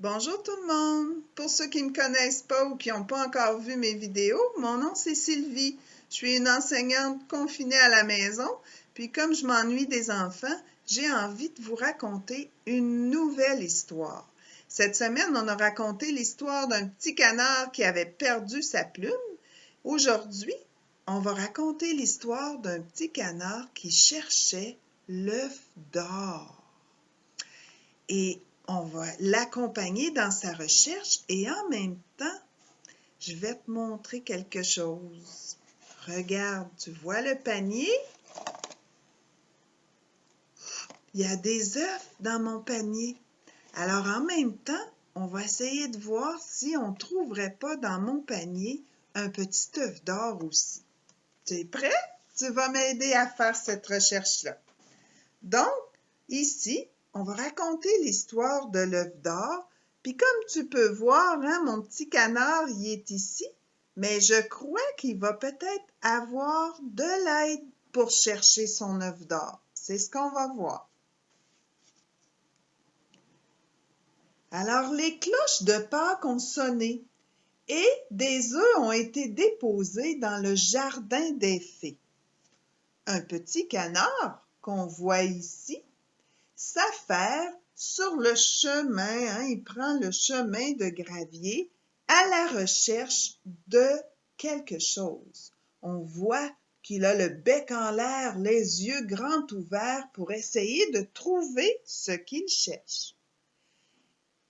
Bonjour tout le monde! Pour ceux qui ne me connaissent pas ou qui n'ont pas encore vu mes vidéos, mon nom c'est Sylvie. Je suis une enseignante confinée à la maison, puis comme je m'ennuie des enfants, j'ai envie de vous raconter une nouvelle histoire. Cette semaine, on a raconté l'histoire d'un petit canard qui avait perdu sa plume. Aujourd'hui, on va raconter l'histoire d'un petit canard qui cherchait l'œuf d'or. Et on va l'accompagner dans sa recherche et en même temps, je vais te montrer quelque chose. Regarde, tu vois le panier? Il y a des œufs dans mon panier. Alors en même temps, on va essayer de voir si on ne trouverait pas dans mon panier un petit œuf d'or aussi. Tu es prêt? Tu vas m'aider à faire cette recherche-là. Donc, ici, on va raconter l'histoire de l'œuf d'or. Puis comme tu peux voir, hein, mon petit canard, il est ici, mais je crois qu'il va peut-être avoir de l'aide pour chercher son œuf d'or. C'est ce qu'on va voir. Alors, les cloches de Pâques ont sonné et des œufs ont été déposés dans le jardin des fées. Un petit canard qu'on voit ici s'affaire sur le chemin, hein, il prend le chemin de gravier à la recherche de quelque chose. On voit qu'il a le bec en l'air, les yeux grands ouverts pour essayer de trouver ce qu'il cherche.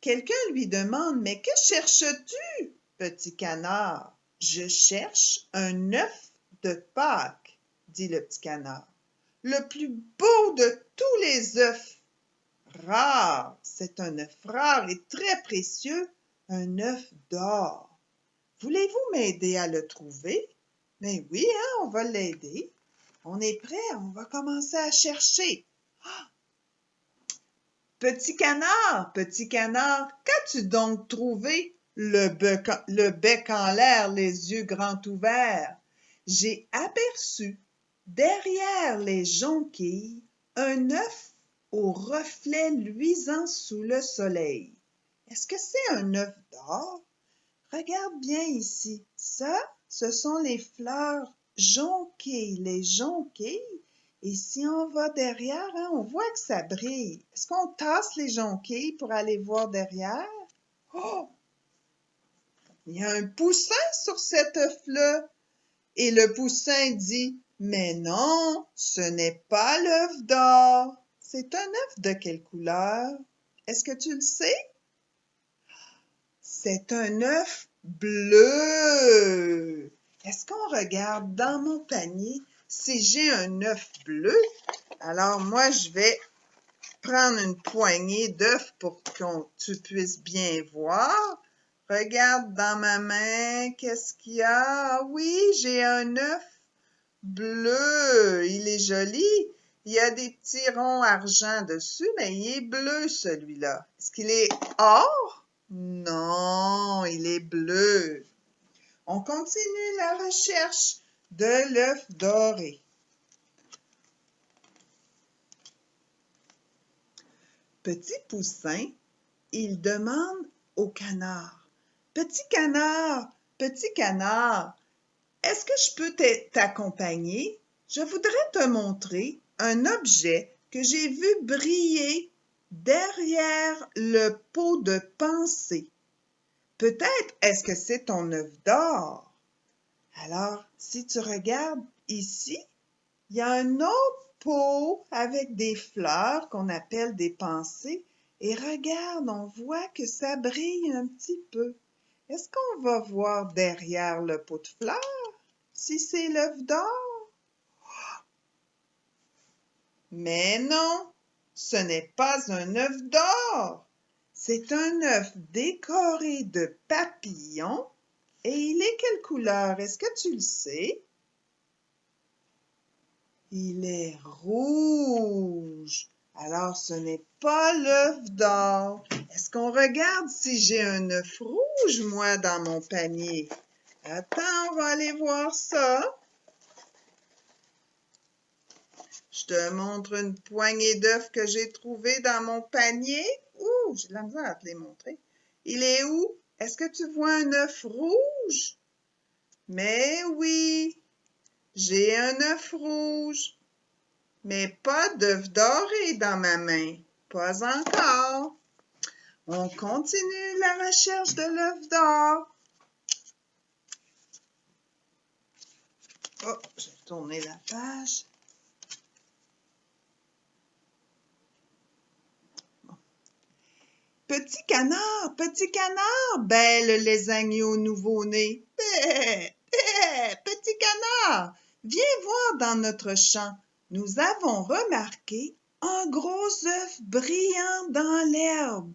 Quelqu'un lui demande « Mais que cherches-tu, petit canard? »« Je cherche un œuf de Pâques, » dit le petit canard. « Le plus beau de tous les œufs. Rare, c'est un œuf rare et très précieux, un œuf d'or. Voulez-vous m'aider à le trouver? » Mais oui, hein, on va l'aider. On est prêt, on va commencer à chercher. Petit canard, qu'as-tu donc trouvé? Le bec en l'air, les yeux grands ouverts. J'ai aperçu, derrière les jonquilles, un œuf au reflet luisant sous le soleil. Est-ce que c'est un œuf d'or? Regarde bien ici. Ça, ce sont les fleurs jonquilles, les jonquilles. Et si on va derrière, hein, on voit que ça brille. Est-ce qu'on tasse les jonquilles pour aller voir derrière? Oh! Il y a un poussin sur cet œuf-là. Et le poussin dit, « Mais non, ce n'est pas l'œuf d'or. C'est un œuf de quelle couleur? Est-ce que tu le sais? » C'est un œuf bleu. Est-ce qu'on regarde dans mon panier si j'ai un œuf bleu? Alors moi, je vais prendre une poignée d'œufs pour que tu puisses bien voir. Regarde dans ma main, qu'est-ce qu'il y a? Ah oui, j'ai un œuf bleu. Il est joli. Il y a des petits ronds argent dessus, mais il est bleu celui-là. Est-ce qu'il est or? Non, il est bleu. On continue la recherche de l'œuf doré. Petit poussin, il demande au canard, « Petit canard, est-ce que je peux t'accompagner? Je voudrais te montrer un objet que j'ai vu briller derrière le pot de pensée. Peut-être est-ce que c'est ton œuf d'or? » Alors, si tu regardes ici, il y a un autre pot avec des fleurs qu'on appelle des pensées. Et regarde, on voit que ça brille un petit peu. Est-ce qu'on va voir derrière le pot de fleurs si c'est l'œuf d'or? Mais non, ce n'est pas un œuf d'or. C'est un œuf décoré de papillons. Et il est quelle couleur? Est-ce que tu le sais? Il est rouge. Alors, ce n'est pas l'œuf d'or. Est-ce qu'on regarde si j'ai un œuf rouge, moi, dans mon panier? Attends, on va aller voir ça. Je te montre une poignée d'œufs que j'ai trouvés dans mon panier. Ouh, j'ai de la misère à te les montrer. Il est où? Est-ce que tu vois un œuf rouge? Mais oui, j'ai un œuf rouge, mais pas d'œuf doré dans ma main. Pas encore. On continue la recherche de l'œuf d'or. Oh, j'ai tourné la page. Petit canard, belle les agneaux nouveau-nés. Bé, bé, petit canard, viens voir dans notre champ. Nous avons remarqué un gros œuf brillant dans l'herbe.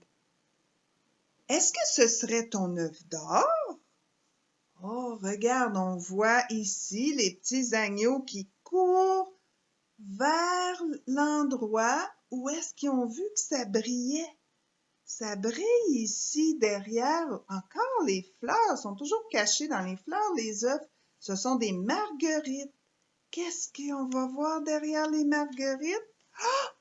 Est-ce que ce serait ton œuf d'or? Oh, regarde, on voit ici les petits agneaux qui courent vers l'endroit où est-ce qu'ils ont vu que ça brillait. Ça brille ici derrière. Encore les fleurs sont toujours cachées dans les fleurs. Les œufs, ce sont des marguerites. Qu'est-ce qu'on va voir derrière les marguerites? Ah!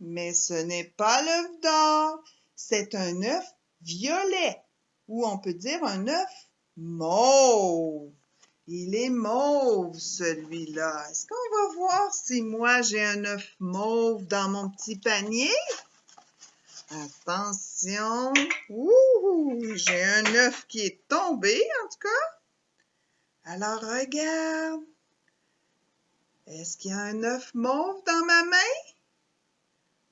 Mais ce n'est pas l'œuf d'or. C'est un œuf violet, ou on peut dire un œuf mauve. Il est mauve, celui-là. Est-ce qu'on va voir si moi j'ai un œuf mauve dans mon petit panier? Attention. Ouh, j'ai un œuf qui est tombé, en tout cas. Alors, regarde. Est-ce qu'il y a un œuf mauve dans ma main?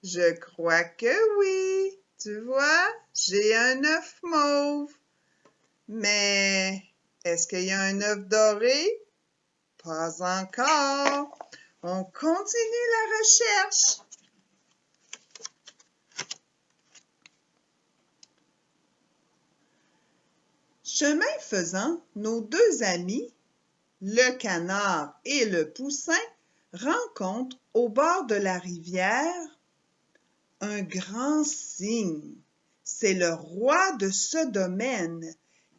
Je crois que oui. Tu vois, j'ai un œuf mauve. Mais est-ce qu'il y a un œuf doré? Pas encore. On continue la recherche. Chemin faisant, nos deux amis, le canard et le poussin, rencontrent au bord de la rivière un grand cygne. C'est le roi de ce domaine.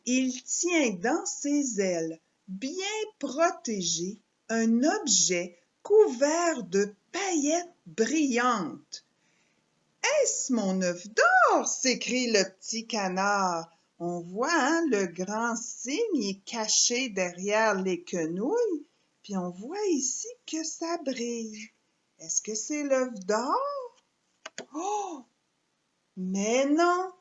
Il tient dans ses ailes, bien protégé, un objet couvert de paillettes brillantes. « Est-ce mon œuf d'or? » s'écrie le petit canard. On voit, le grand cygne est caché derrière les quenouilles, puis on voit ici que ça brille. Est-ce que c'est l'œuf d'or? Oh! Mais non,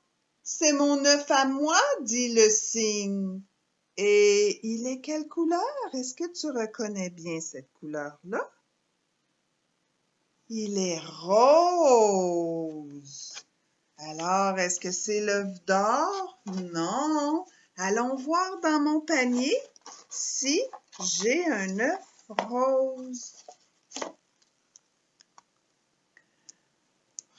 c'est mon œuf à moi, dit le cygne. Et il est quelle couleur? Est-ce que tu reconnais bien cette couleur-là? Il est rose. Alors, est-ce que c'est l'œuf d'or? Non. Allons voir dans mon panier si j'ai un œuf rose.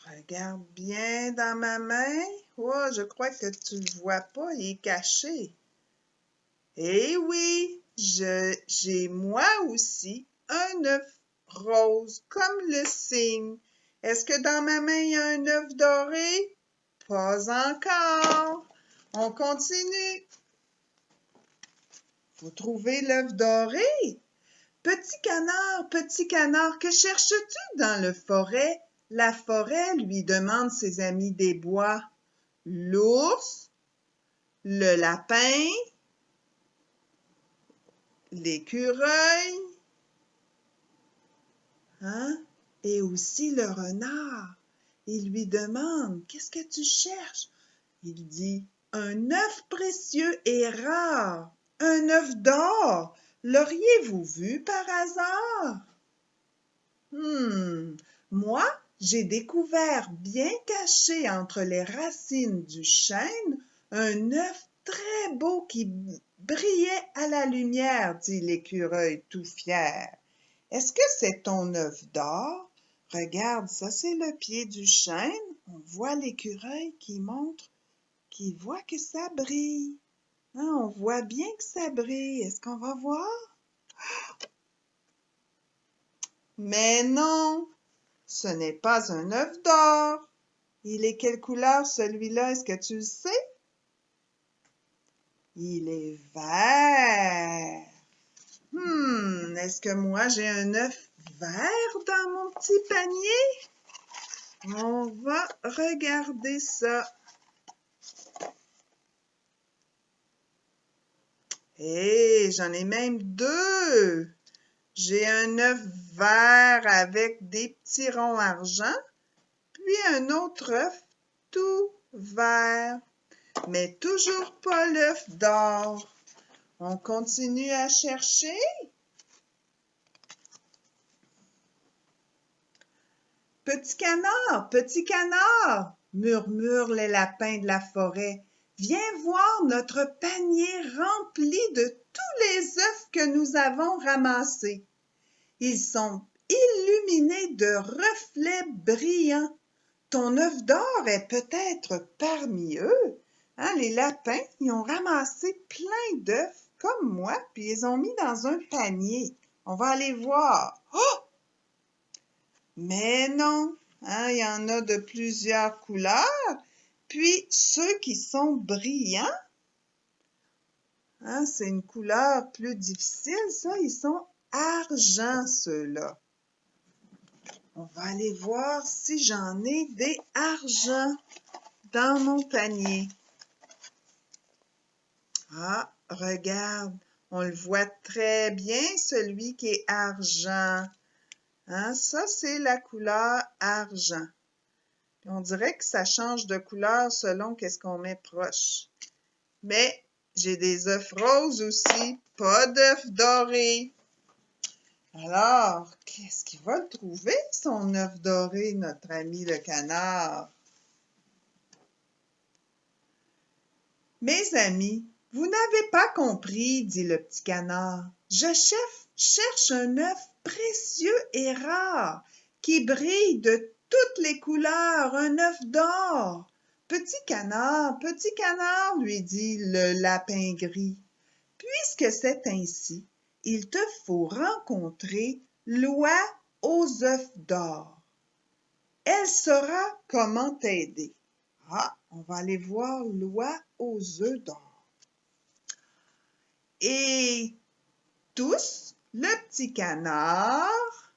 Regarde bien dans ma main. Oh, je crois que tu ne le vois pas, il est caché. Eh oui, j'ai moi aussi un œuf rose, comme le cygne. Est-ce que dans ma main, il y a un œuf doré? Pas encore. On continue. Faut trouver l'œuf doré. Petit canard, que cherches-tu dans le forêt? La forêt lui demande ses amis des bois. L'ours, le lapin, l'écureuil, hein? Et aussi le renard. Il lui demande, qu'est-ce que tu cherches? Il dit, un œuf précieux et rare, un œuf d'or. L'auriez-vous vu par hasard? Moi, j'ai découvert bien caché entre les racines du chêne un œuf très beau qui brillait à la lumière, dit l'écureuil tout fier. Est-ce que c'est ton œuf d'or? Regarde, ça c'est le pied du chêne. On voit l'écureuil qui montre, qui voit que ça brille. Hein, on voit bien que ça brille. Est-ce qu'on va voir? Mais non, ce n'est pas un œuf d'or. Il est quelle couleur celui-là? Est-ce que tu le sais? Il est vert. Est-ce que moi j'ai un œuf vert dans mon petit panier? On va regarder ça. Hé, j'en ai même deux. J'ai un œuf vert avec des petits ronds argent, puis un autre œuf tout vert, mais toujours pas l'œuf d'or. On continue à chercher. Petit canard, murmurent les lapins de la forêt. Viens voir notre panier rempli de tous les œufs que nous avons ramassés. Ils sont illuminés de reflets brillants. Ton œuf d'or est peut-être parmi eux. Hein, les lapins, ils ont ramassé plein d'œufs comme moi, puis ils ont mis dans un panier. On va aller voir. Oh! Mais non, hein, il y en a de plusieurs couleurs. Puis ceux qui sont brillants, hein, c'est une couleur plus difficile, ça, ils sont argent, ceux-là. On va aller voir si j'en ai des argents dans mon panier. Ah, regarde, on le voit très bien, celui qui est argent. Hein, ça, c'est la couleur argent. On dirait que ça change de couleur selon qu'est-ce qu'on met proche. Mais j'ai des œufs roses aussi, pas d'œufs dorés. Alors, qu'est-ce qu'il va le trouver, son œuf doré, notre ami le canard? Mes amis, vous n'avez pas compris, dit le petit canard. Je cherche un œuf précieux et rare, qui brille de toutes les couleurs, un œuf d'or. Petit canard, lui dit le lapin gris. Puisque c'est ainsi, il te faut rencontrer l'oie aux œufs d'or. Elle saura comment t'aider. Ah, on va aller voir l'oie aux œufs d'or. Et tous, le petit canard,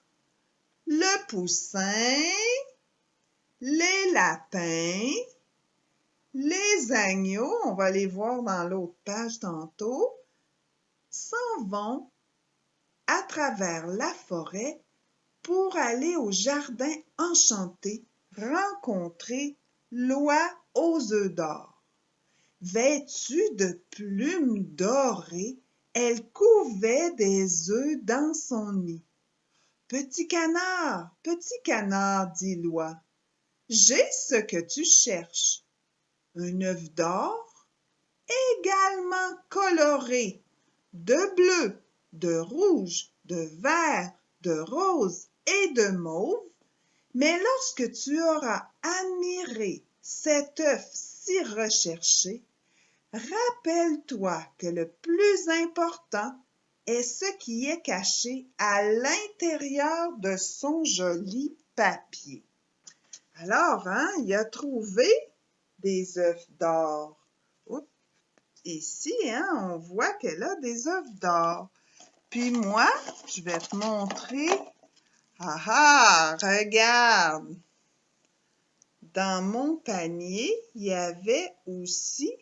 le poussin, les lapins, les agneaux, on va les voir dans l'autre page tantôt, s'en vont à travers la forêt pour aller au jardin enchanté rencontrer l'oie aux œufs d'or. Vêtue de plumes dorées, elle couvait des œufs dans son nid. Petit canard, dit l'oie, j'ai ce que tu cherches. Un œuf d'or également coloré, de bleu, de rouge, de vert, de rose et de mauve. Mais lorsque tu auras admiré cet œuf si recherché, rappelle-toi que le plus important est ce qui est caché à l'intérieur de son joli papier. Alors, hein, il a trouvé des œufs d'or. Oups, ici, hein, on voit qu'elle a des œufs d'or. Puis moi, je vais te montrer. Ah ah, regarde! Dans mon panier, il y avait aussi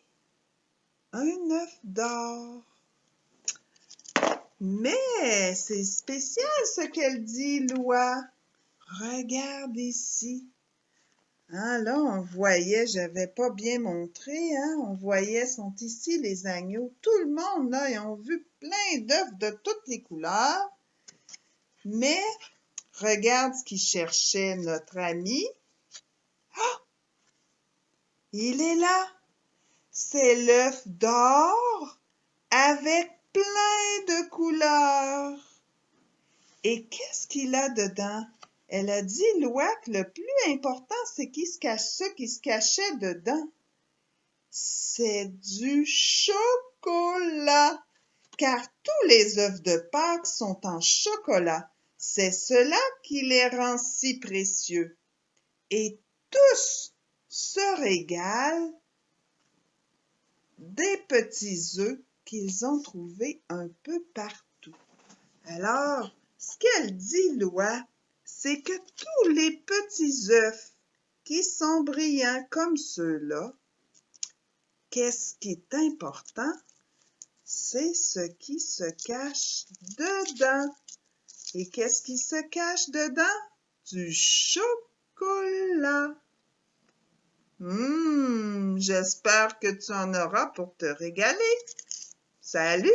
un œuf d'or. Mais c'est spécial ce qu'elle dit, l'oie. Regarde ici. Hein, là, on voyait, j'avais pas bien montré, hein, on voyait, sont ici les agneaux. Tout le monde, là, ils ont vu plein d'œufs de toutes les couleurs. Mais regarde ce qu'il cherchait notre ami. Oh! Il est là. C'est l'œuf d'or avec plein de couleurs. Et qu'est-ce qu'il a dedans? Elle a dit, l'oie, que le plus important, c'est ce qui se cachait dedans. C'est du chocolat, car tous les œufs de Pâques sont en chocolat. C'est cela qui les rend si précieux. Et tous se régalent des petits œufs qu'ils ont trouvés un peu partout. Alors, ce qu'elle dit, l'oie, c'est que tous les petits œufs qui sont brillants comme ceux-là, qu'est-ce qui est important? c'est ce qui se cache dedans. Et qu'est-ce qui se cache dedans? Du chocolat. J'espère que tu en auras pour te régaler. Salut!